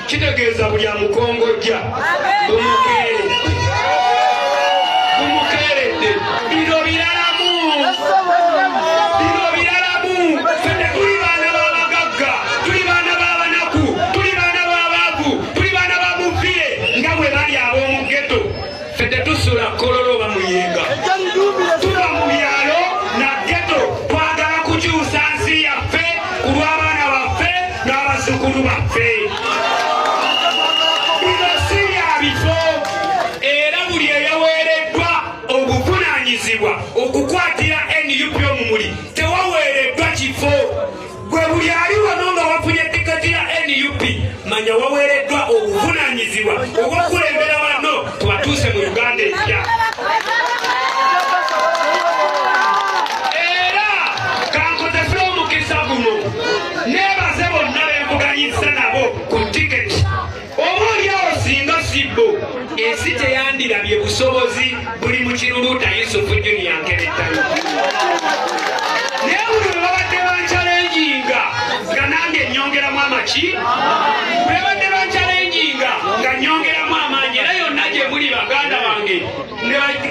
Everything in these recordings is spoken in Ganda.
kitegeeza buli amukongojja bumukeeredde bino biralamu fedde tuli baana b'abagagga tuli baana b'abanaku tuli baana b'abaavu tuli baana ba muvire nga bwe bali ab'omu ghetto fedde tusula kololo oba muyenga tuba mu byalo na ghetto twagala kukyusa nsi yaffe ku lw'abaana baffe n'abazzukulu baffe. Bino si bya bifo era buli eyaweereddwa obuvunaanyizibwa okukwatira NUP omumuli tewaweereddwa kifo. Gwe buli ali wano nga wafunye tiketi ya NUP manya waweereddwa obuvunaanyizibwa obw'okulembera bano tubatuuse mu Uganda empya. Era kankozese omukisa guno neebaze bonna bemvuganyisa nabo ku tiketi. Oba oliawo singa sibbo ensi teyandirabye busobozi buli mu kiruluuta Yusufu Junior Nkerettano. Naye buli bwe babadde bankyalenjinga nga nange nnyongeramu amaki, bwe babadde bankyalenjinga nga nnyongeramu amaanyi, era yonna gye muli baganda bange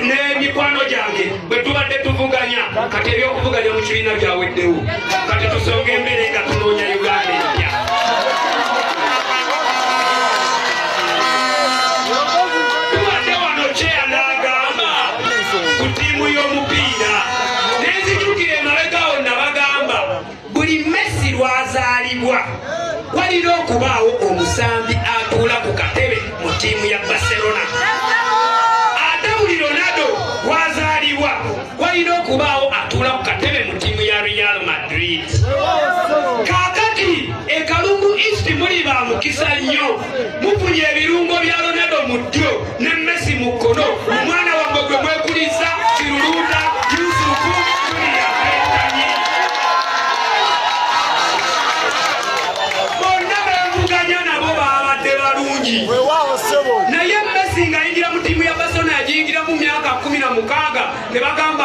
n'emikwano gyange bwe tubadde tuvuganya kati ebyokuvuganya mu kibiina byaweddewo. Kati tusonga embere nga tunoonya Uganda empya. Tubadde wano Chair n'agamba ku ttiimu y'omupiira n'enzijukira emabega wonna bagamba buli Messi lwazaalibwa walina okubaawo omusambi atuula ku katebe mu ttiimu ya Barcelona. Ate buli Ronaldo lwazaalibwa walina okubaawo atuula ku katebe mu ttiimu ya Real Madrid. Kaakati ekalungu East muli ba mukisa nnyo, mufunye ebirungo bya Ronaldo mu ddyo ne Messi mu kkono. Omwana wammwe gwe mwekuliza kiruluuta Yusufu Junior Nkerettano. Bonna bemvuganya nabo babadde balungi, naye Messi ng'ayingira mu ttiimu ya Barcelona yagiyingira mu myaka 16 ne bagamba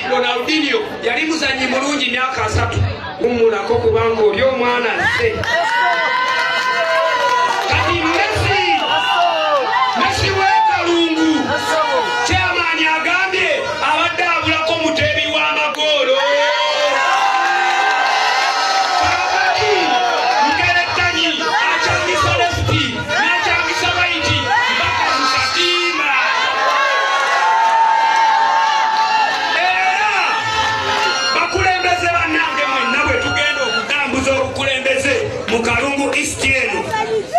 Ronaldinho yali muzanyi mulungi myaka 3. Kumulako kubanga oli omwana nze. Kati Messi w'ekalungu Chairman agambye abadde abulako muteebi w'amagoolo. Kakati Nkerettano akyangisa lefti n'akyangisa baiti mpaka mu katimba. Era bakulembeze bannange mwenna bwe tugenda okutambuza obukulembeze mu Kalungu East eno,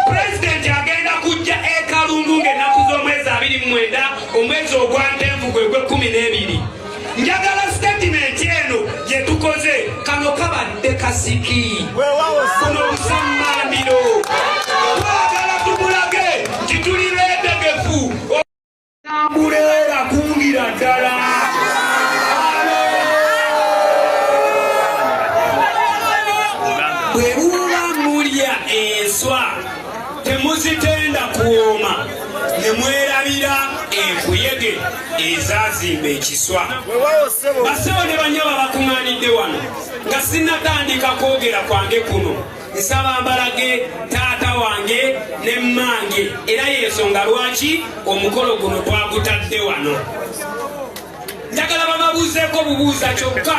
Pulezidenti agenda kujja ekalungu ng'ennaku z'omwezi 29 omwezi ogwa Ntenvu gwe gwe12. Njagala statement eno gye tukoze kano kabadde kasiki kuno busammandiro. Twagala tumulage nti tuli beetegefu okutambuleera kungira ddala. Bwe muba mulya enswa temuzitenda kuwooma ne mwerabira enkuyege ezazimba ekiswa. Bassebo ne banyaba bakuŋŋaanidde wano nga sinnatandika kwogera kwange kuno, nsaba mbalage taata wange ne mmange, era y'ensonga lwaki omukolo guno twagutadde wano. Njagala bababuuzeeko bubuuza kyokka.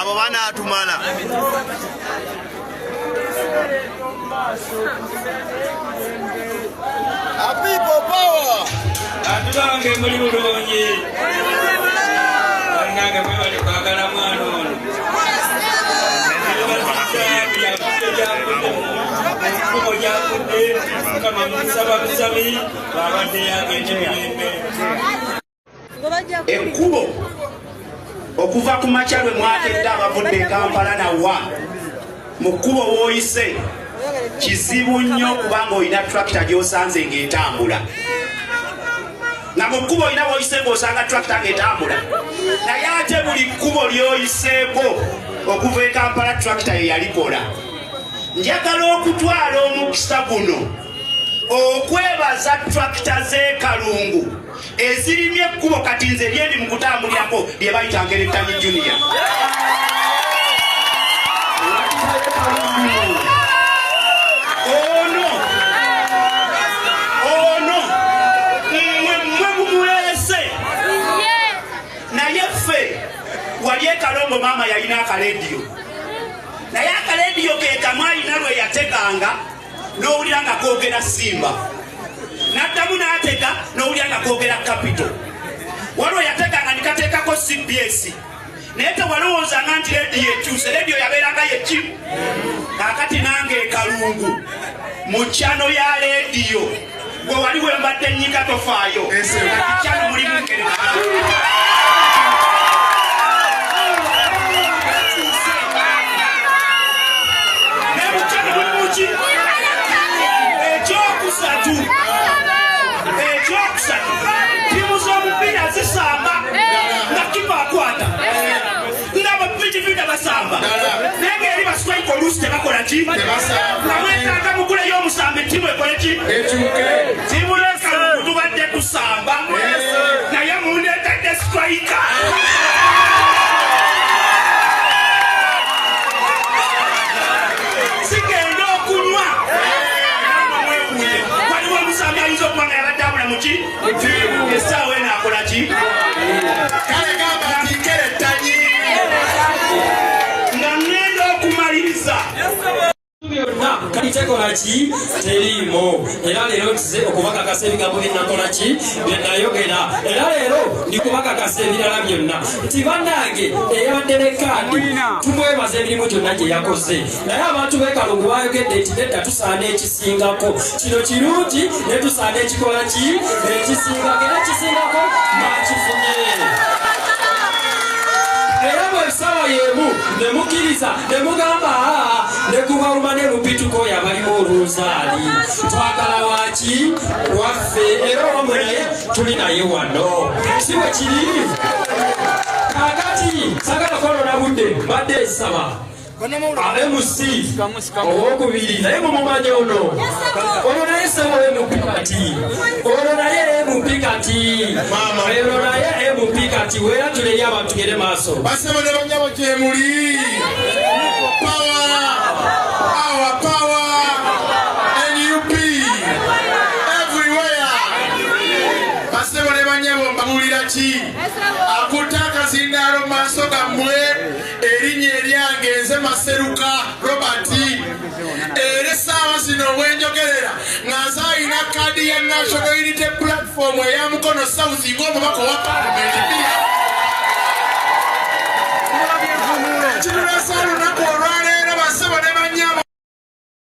Abo banaatumala. A people power. Atubange muli bulungi. Bannange mwe bali kwagala mwana ono. Enkubo gyakudde Mukama musaba busabi babadde yagende mirembe. Ekkubo okuva ku makya lwe mwakedde abavudde e Kampala nawa mu kkubo w'oyise kizibu nnyo kubanga olina tractor gy'osanze ng'etambula. Na mu kkubo olina w'oyise ng'osanga tractor ng'etambula. Naye ate buli kkubo ly'oyiseeko okuva e Kampala tractor ye yalikola. Njagala okutwala omukisa guno okwebaza tractor z'e Kalungu ezirimye ekkubo kati nze lyendi mu kutambulirako lye bayita Nkerettano Junior. maama yalina akalediyo naye akalediyo kekamwalina lwe yateganga n'owulira nga koogera Simba n'addamu n'atega n'owulira nga koogera Capital waliwo yateganga nikateekako CBS naye tewalowoozanga nti lediyo ekyuse lediyo yabeeranga yeki kaakati nange ekalungu mu kyano ya lediyo gwe wali wembadde nnyika tofaayo kati kyano mulimu ekyokusatu timu z'omupiira zisamba nga kipa akwata nga bapijivida basamba naye ngeri basitwaika oluusi tebakola ki nga mwetaaga muguleyo omusambi timu ekole ki timu lekalungu tubadde tusamba naye mundeetadde sitwaika sigenda okunywa waliwo omusambi ayinza okuba nga yabadde abula muki esaawa eno akola ki kale gamba nti nkerettanyi nga ngenda okumaliriza byonna kali tekola ki teriimo era leero ntize okubakakasa ebigambo byennakola ki byenayogera era leero ndikubakakasa ebirala byonna nti bannange eyabadde ne kaadi tumwebaza emirimu gyonna gye yakoze naye abantu b'ekalungu bayogedde nti nedda tusaana ekisingako kino kirungi ne tusaana ekikola ki ekisingako era ekisingako makifunye era bwesawa yemu nemukkiriza nemugamba nekubaluma ne lupituko yabalimu oluzaali twagala waki waffe era omwe naye tuli naye wano si bwe kiri kakati sagala kwolona budde badde esaba abemusi owokubiri naye mumumanye ono naye sewo emupikati ono naye emupikati ero naye emupikati wera tuleyo abantu gere maaso basebo ne banyabo gyemuli power NUP everywhere basebo ne banyabo mbabulira ki akutaka zindalo maaso gammwe erinnya eryange nze Maseruka Robert era essaawa zino obwenjogerera nga nze alina kaadi ya National Unity Platform eya Mukono South ng'omubaka owa Parliament kinulesa lunaku olwa